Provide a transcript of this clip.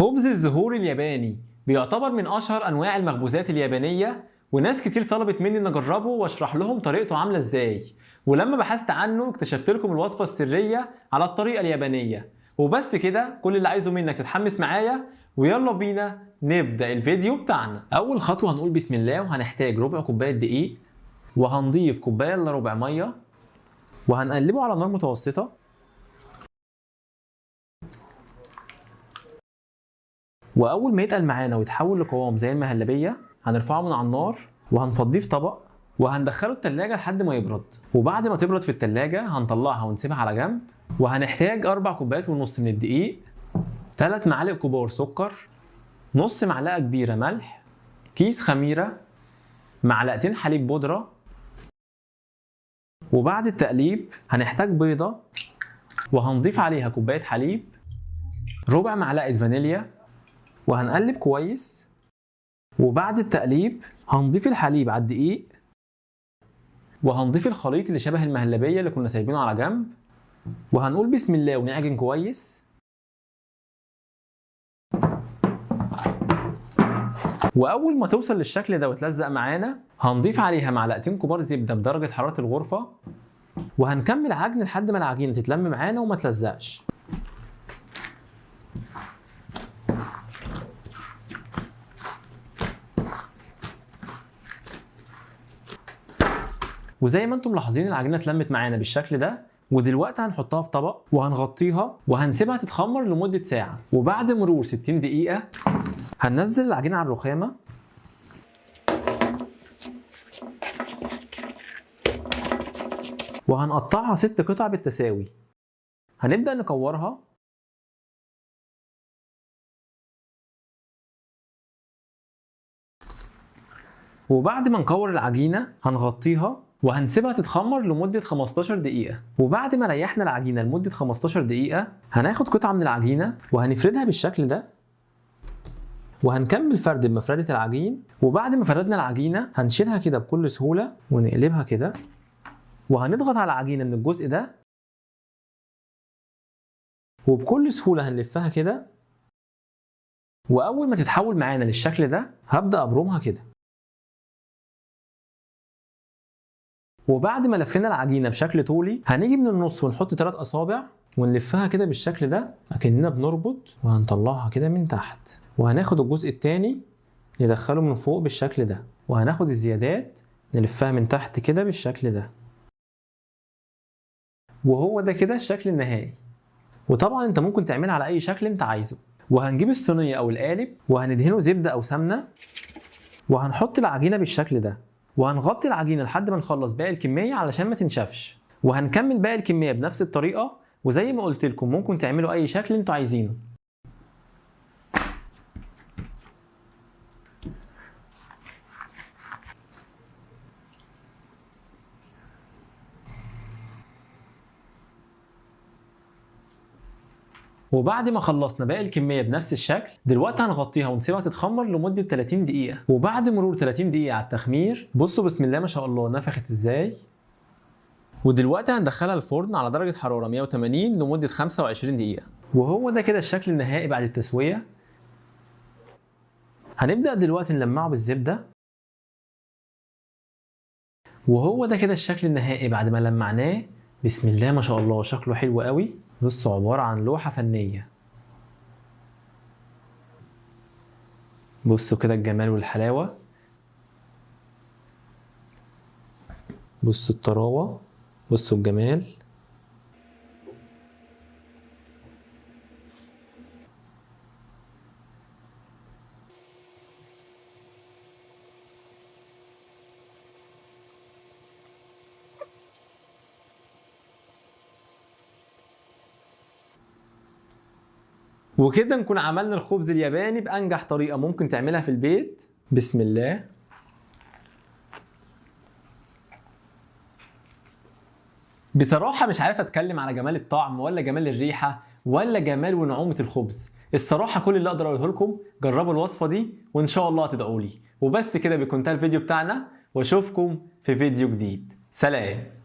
خبز الزهور الياباني بيعتبر من اشهر انواع المخبوزات اليابانيه، وناس كتير طلبت مني ان اجربه واشرح لهم طريقته عامله ازاي. ولما بحثت عنه اكتشفت لكم الوصفه السريه على الطريقه اليابانيه. وبس كده، كل اللي عايزه منك تتحمس معايا، ويلا بينا نبدا الفيديو بتاعنا. اول خطوه هنقول بسم الله، وهنحتاج ربع كوبايه دقيق، وهنضيف كوبايه الا ربع ميه، وهنقلبه على نار متوسطه. واول ما يتقل معانا ويتحول لقوام زي المهلبيه، هنرفعه من على النار وهنفضيه في طبق، وهندخله التلاجة لحد ما يبرد. وبعد ما تبرد في التلاجة هنطلعها ونسيبها على جنب. وهنحتاج 4 كوبايات ونص من الدقيق، 3 معالق كبار سكر، نص معلقه كبيره ملح، كيس خميره، معلقتين حليب بودره. وبعد التقليب هنحتاج بيضه، وهنضيف عليها كوبايه حليب، ربع معلقه فانيليا، وهنقلب كويس. وبعد التقليب هنضيف الحليب على الدقيق، وهنضيف الخليط اللي شبه المهلبيه اللي كنا سايبينه على جنب، وهنقول بسم الله ونعجن كويس. واول ما توصل للشكل ده وتلزق معانا، هنضيف عليها معلقتين كبار زبده بدرجه حراره الغرفه، وهنكمل عجن لحد ما العجينه تتلم معانا وما تلزقش. وزي ما انتم ملاحظين العجينه اتلمت معانا بالشكل ده. ودلوقتي هنحطها في طبق وهنغطيها وهنسيبها تتخمر لمده ساعه. وبعد مرور 60 دقيقه هننزل العجينه على الرخامه، وهنقطعها 6 قطع بالتساوي. هنبدا نكورها، وبعد ما نكور العجينه هنغطيها وهنسيبها تتخمر لمدة 15 دقيقة. وبعد ما ريحنا العجينة لمدة 15 دقيقة هناخد قطعة من العجينة وهنفردها بالشكل ده، وهنكمل فرد بمفردة العجين. وبعد ما فردنا العجينة هنشيلها كده بكل سهولة ونقلبها كده، وهنضغط على العجينة من الجزء ده، وبكل سهولة هنلفها كده. وأول ما تتحول معانا للشكل ده هبدأ أبرمها كده. وبعد ما لفينا العجينه بشكل طولي هنيجي من النص ونحط 3 اصابع ونلفها كده بالشكل ده اكننا بنربط، وهنطلعها كده من تحت، وهناخد الجزء الثاني ندخله من فوق بالشكل ده، وهناخد الزيادات نلفها من تحت كده بالشكل ده. وهو ده كده الشكل النهائي. وطبعا انت ممكن تعملها على اي شكل انت عايزه. وهنجيب الصينيه او القالب وهندهنه زبده او سمنه، وهنحط العجينه بالشكل ده، وهنغطي العجينه لحد ما نخلص باقي الكميه علشان ما تنشفش. وهنكمل باقي الكميه بنفس الطريقه، وزي ما قلت لكم ممكن تعملوا اي شكل انتوا عايزينه. وبعد ما خلصنا باقي الكميه بنفس الشكل، دلوقتي هنغطيها ونسيبها تتخمر لمده 30 دقيقه. وبعد مرور 30 دقيقه على التخمير، بصوا بسم الله ما شاء الله نفخت ازاي. ودلوقتي هندخلها الفرن على درجه حراره 180 لمده 25 دقيقه. وهو ده كده الشكل النهائي بعد التسويه. هنبدا دلوقتي نلمعه بالزبده. وهو ده كده الشكل النهائي بعد ما لمعناه. بسم الله ما شاء الله شكله حلو قوي. بصوا عبارة عن لوحة فنية. بصوا كده الجمال والحلاوة، بصوا الطراوة، بصوا الجمال. وكده نكون عملنا الخبز الياباني بأنجح طريقة ممكن تعملها في البيت. بسم الله. بصراحة مش عارف اتكلم على جمال الطعم ولا جمال الريحة ولا جمال ونعومة الخبز. الصراحة كل اللي اقدر اقوله لكم جربوا الوصفة دي وان شاء الله هتدعوا لي. وبس كده بيكون انتهى الفيديو بتاعنا، واشوفكم في فيديو جديد. سلام.